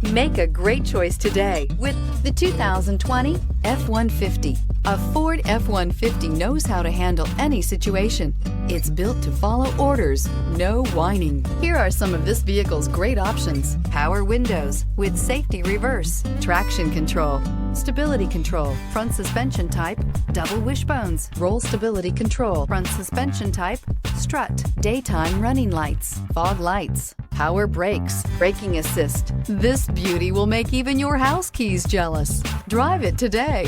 Make a great choice today with the 2020 F-150. A Ford F-150 knows how to handle any situation. It's built to follow orders, no whining. Here are some of this vehicle's great options: power windows with safety reverse, traction control, stability control, front suspension type, double wishbones, roll stability control, front suspension type, strut, daytime running lights, fog lights, power brakes, braking assist. This beauty will make even your house keys jealous. Drive it today.